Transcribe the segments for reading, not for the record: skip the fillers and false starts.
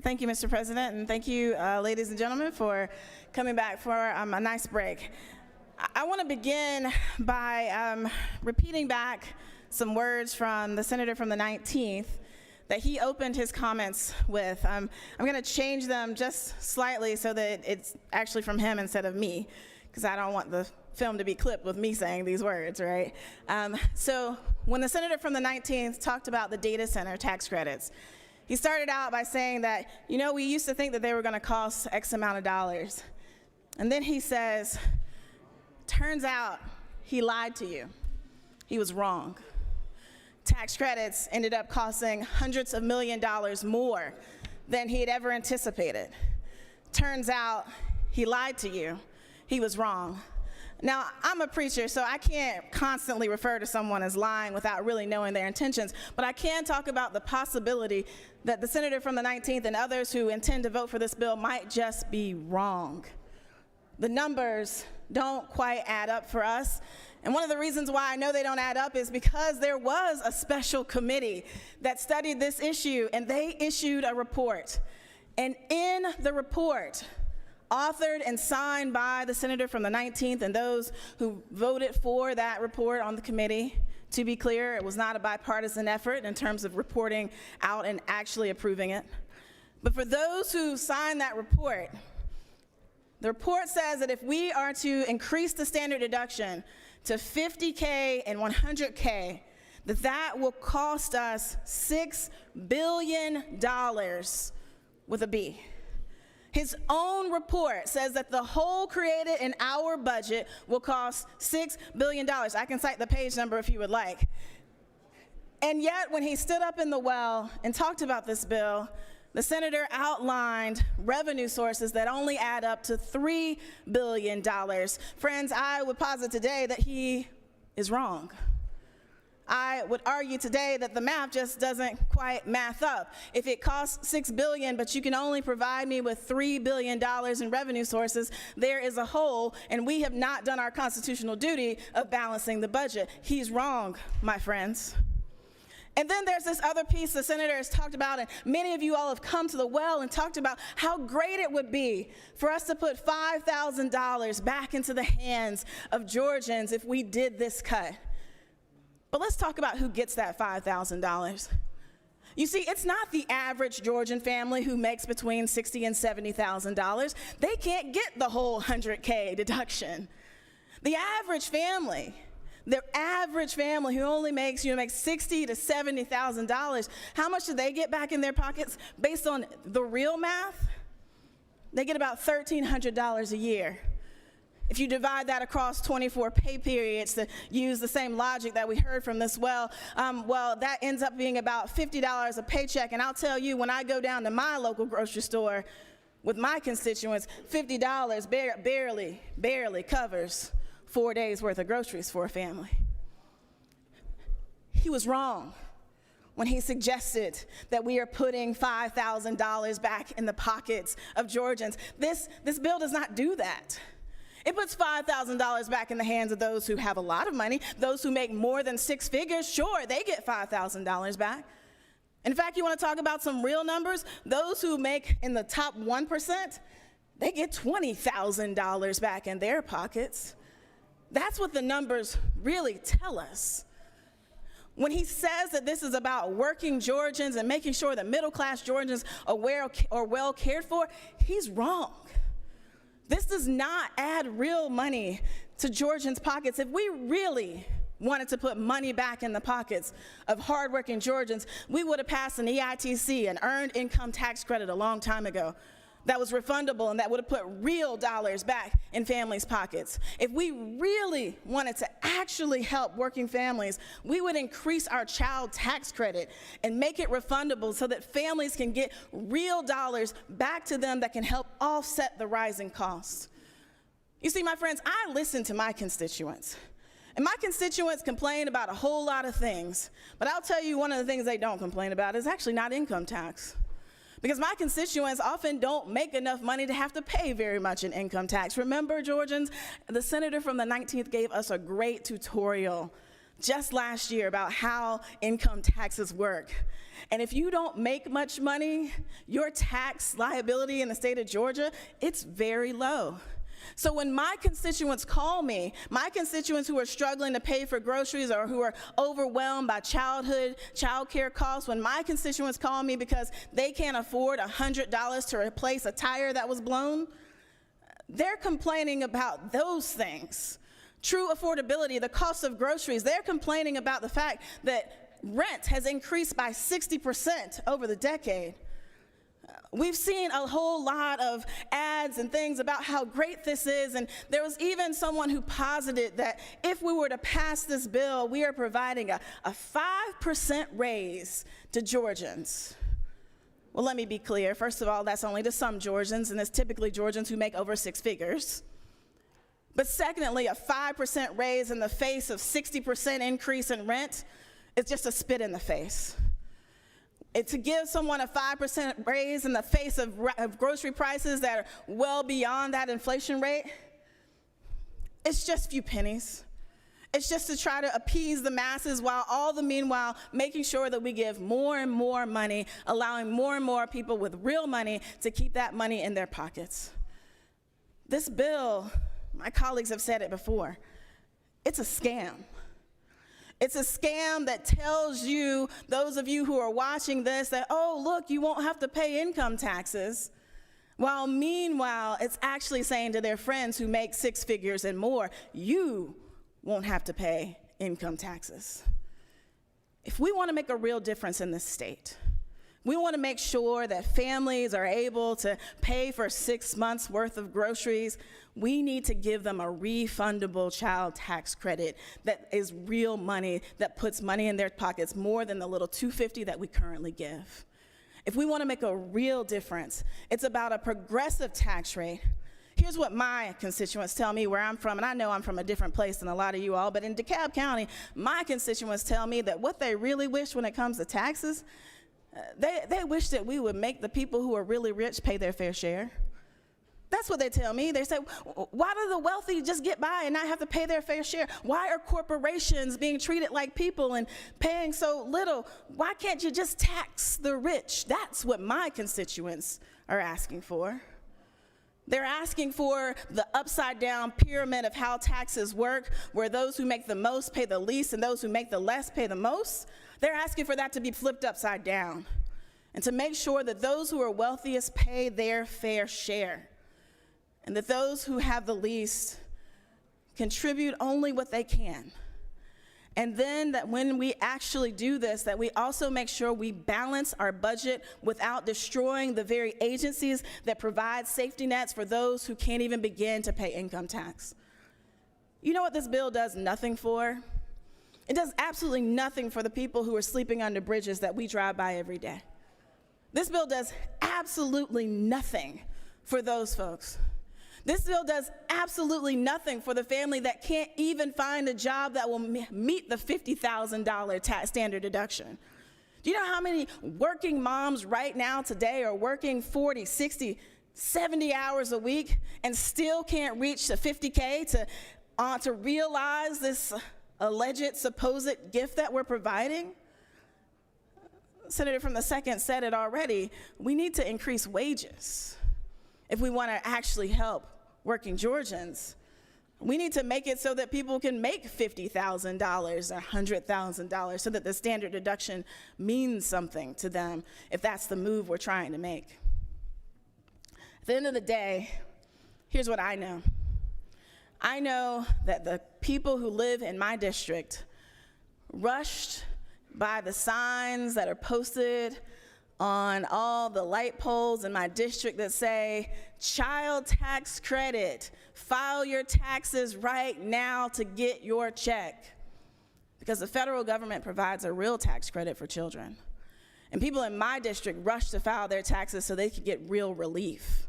Thank you, Mr. President, and thank you, ladies and gentlemen, for coming back for a nice break. I want to begin by repeating back some words from the senator from the 19th that he opened his comments with. I'm going to change them just slightly so that it's actually from him instead of me, because I don't want the film to be clipped with me saying these words, right? So when the senator from the 19th talked about the data center tax credits, he started out by saying that, we used to think that they were going to cost X amount of dollars. And then he says, turns out he lied to you. He was wrong. Tax credits ended up costing hundreds of $millions more than he had ever anticipated. Turns out he lied to you. He was wrong. Now, I'm a preacher, so I can't constantly refer to someone as lying without really knowing their intentions, but I can talk about the possibility that the senator from the 19th and others who intend to vote for this bill might just be wrong. The numbers don't quite add up for us, and one of the reasons why I know they don't add up is because there was a special committee that studied this issue, and they issued a report. And in the report, authored and signed by the senator from the 19th and those who voted for that report on the committee. To be clear, it was not a bipartisan effort in terms of reporting out and actually approving it. But for those who signed that report, the report says that if we are to increase the standard deduction to $50K and $100K, that will cost us $6 billion with a B. His own report says that the hole created in our budget will cost $6 billion. I can cite the page number if you would like. And yet, when he stood up in the well and talked about this bill, the senator outlined revenue sources that only add up to $3 billion. Friends, I would posit today that he is wrong. I would argue today that the math just doesn't quite math up. If it costs $6 billion, but you can only provide me with $3 billion in revenue sources, there is a hole, and we have not done our constitutional duty of balancing the budget. He's wrong, my friends. And then there's this other piece the senator has talked about, and many of you all have come to the well and talked about how great it would be for us to put $5,000 back into the hands of Georgians if we did this cut. But let's talk about who gets that $5,000. You see, it's not the average Georgian family who makes between $60,000 and $70,000. They can't get the whole $100K deduction. The average family who only makes $60,000 to $70,000, how much do they get back in their pockets based on the real math? They get about $1,300 a year. If you divide that across 24 pay periods to use the same logic that we heard from this well, that ends up being about $50 a paycheck. And I'll tell you, when I go down to my local grocery store with my constituents, $50 barely covers 4 days worth of groceries for a family. He was wrong when he suggested that we are putting $5,000 back in the pockets of Georgians. This bill does not do that. It puts $5,000 back in the hands of those who have a lot of money. Those who make more than six figures, sure, they get $5,000 back. In fact, you want to talk about some real numbers? Those who make in the top 1%, they get $20,000 back in their pockets. That's what the numbers really tell us. When he says that this is about working Georgians and making sure that middle-class Georgians are well cared for, he's wrong. This does not add real money to Georgians' pockets. If we really wanted to put money back in the pockets of hardworking Georgians, we would have passed an EITC, an earned income tax credit, a long time ago that was refundable and that would have put real dollars back in families' pockets. If we really wanted to actually help working families, we would increase our child tax credit and make it refundable so that families can get real dollars back to them that can help offset the rising costs. You see, my friends, I listen to my constituents. And my constituents complain about a whole lot of things, but I'll tell you one of the things they don't complain about is actually not income tax. Because my constituents often don't make enough money to have to pay very much in income tax. Remember, Georgians, the senator from the 19th gave us a great tutorial just last year about how income taxes work. And if you don't make much money, your tax liability in the state of Georgia, it's very low. So when my constituents call me, my constituents who are struggling to pay for groceries or who are overwhelmed by child care costs, when my constituents call me because they can't afford $100 to replace a tire that was blown, they're complaining about those things. True affordability, the cost of groceries, they're complaining about the fact that rent has increased by 60% over the decade. We've seen a whole lot of ads and things about how great this is, and there was even someone who posited that if we were to pass this bill, we are providing a 5% raise to Georgians. Well, let me be clear. First of all, that's only to some Georgians, and it's typically Georgians who make over six figures. But secondly, a 5% raise in the face of 60% increase in rent is just a spit in the face. To give someone a 5% raise in the face of grocery prices that are well beyond that inflation rate, it's just a few pennies. It's just to try to appease the masses while all the meanwhile making sure that we give more and more money, allowing more and more people with real money to keep that money in their pockets. This bill, my colleagues have said it before, it's a scam. It's a scam that tells you, those of you who are watching this, that, oh, look, you won't have to pay income taxes. While meanwhile, it's actually saying to their friends who make six figures and more, you won't have to pay income taxes. If we want to make a real difference in this state, we want to make sure that families are able to pay for 6 months worth of groceries. We need to give them a refundable child tax credit that is real money, that puts money in their pockets more than the little $250 that we currently give. If we want to make a real difference, it's about a progressive tax rate. Here's what my constituents tell me where I'm from, and I know I'm from a different place than a lot of you all, but in DeKalb County, my constituents tell me that what they really wish when it comes to taxes, they wish that we would make the people who are really rich pay their fair share. That's what they tell me. They say, why do the wealthy just get by and not have to pay their fair share? Why are corporations being treated like people and paying so little? Why can't you just tax the rich? That's what my constituents are asking for. They're asking for the upside down pyramid of how taxes work, where those who make the most pay the least and those who make the less pay the most. They're asking for that to be flipped upside down and to make sure that those who are wealthiest pay their fair share and that those who have the least contribute only what they can. And then that when we actually do this, that we also make sure we balance our budget without destroying the very agencies that provide safety nets for those who can't even begin to pay income tax. You know what this bill does nothing for? It does absolutely nothing for the people who are sleeping under bridges that we drive by every day. This bill does absolutely nothing for those folks. This bill does absolutely nothing for the family that can't even find a job that will meet the $50,000 tax standard deduction. Do you know how many working moms right now today are working 40, 60, 70 hours a week and still can't reach the $50K to realize this alleged supposed gift that we're providing? Senator from the 2nd said it already. We need to increase wages if we want to actually help working Georgians. We need to make it so that people can make $50,000 or $100,000 so that the standard deduction means something to them if that's the move we're trying to make. At the end of the day, here's what I know. I know that the people who live in my district, rushed by the signs that are posted on all the light poles in my district that say, child tax credit, file your taxes right now to get your check. Because the federal government provides a real tax credit for children. And people in my district rush to file their taxes so they can get real relief.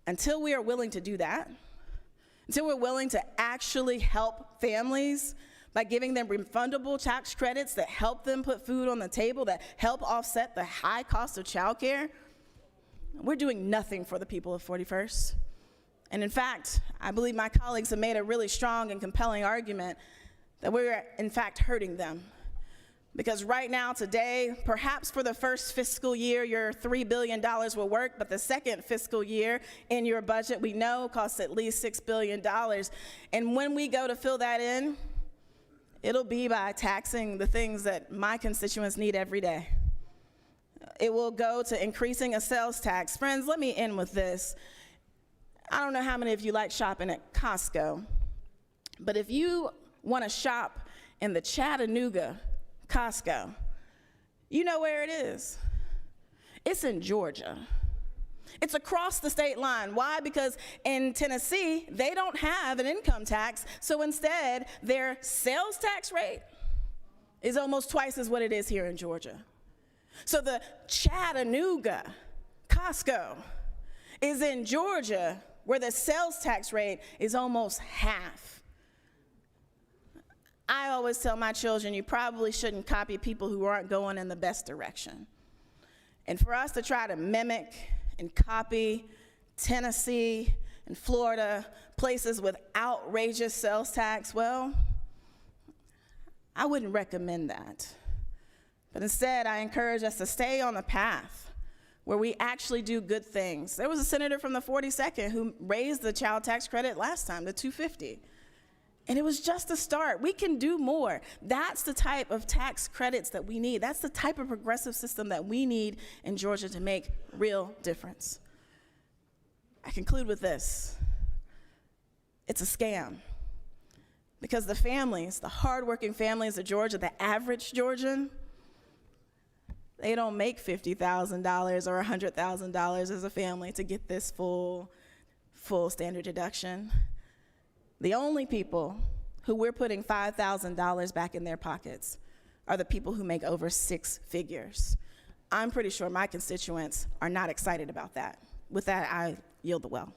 Until we are willing to do that, until we're willing to actually help families by giving them refundable tax credits that help them put food on the table, that help offset the high cost of childcare, we're doing nothing for the people of 41st. And in fact, I believe my colleagues have made a really strong and compelling argument that we're in fact hurting them. Because right now, today, perhaps for the first fiscal year, your $3 billion will work, but the second fiscal year in your budget, we know, costs at least $6 billion. And when we go to fill that in, it'll be by taxing the things that my constituents need every day. It will go to increasing a sales tax. Friends, let me end with this. I don't know how many of you like shopping at Costco, but if you want to shop in the Chattanooga Costco, you know where it is. It's in Georgia. It's across the state line. Why? Because in Tennessee, they don't have an income tax, so instead, their sales tax rate is almost twice as what it is here in Georgia. So the Chattanooga Costco is in Georgia, where the sales tax rate is almost half. I always tell my children, you probably shouldn't copy people who aren't going in the best direction. And for us to try to mimic and copy Tennessee and Florida, places with outrageous sales tax, well, I wouldn't recommend that. But instead, I encourage us to stay on the path where we actually do good things. There was a senator from the 42nd who raised the child tax credit last time to $250. And it was just a start. We can do more. That's the type of tax credits that we need. That's the type of progressive system that we need in Georgia to make real difference. I conclude with this. It's a scam. Because the families, the hardworking families of Georgia, the average Georgian, they don't make $50,000 or $100,000 as a family to get this full standard deduction. The only people who we're putting $5,000 back in their pockets are the people who make over 6 figures. I'm pretty sure my constituents are not excited about that. With that, I yield the well.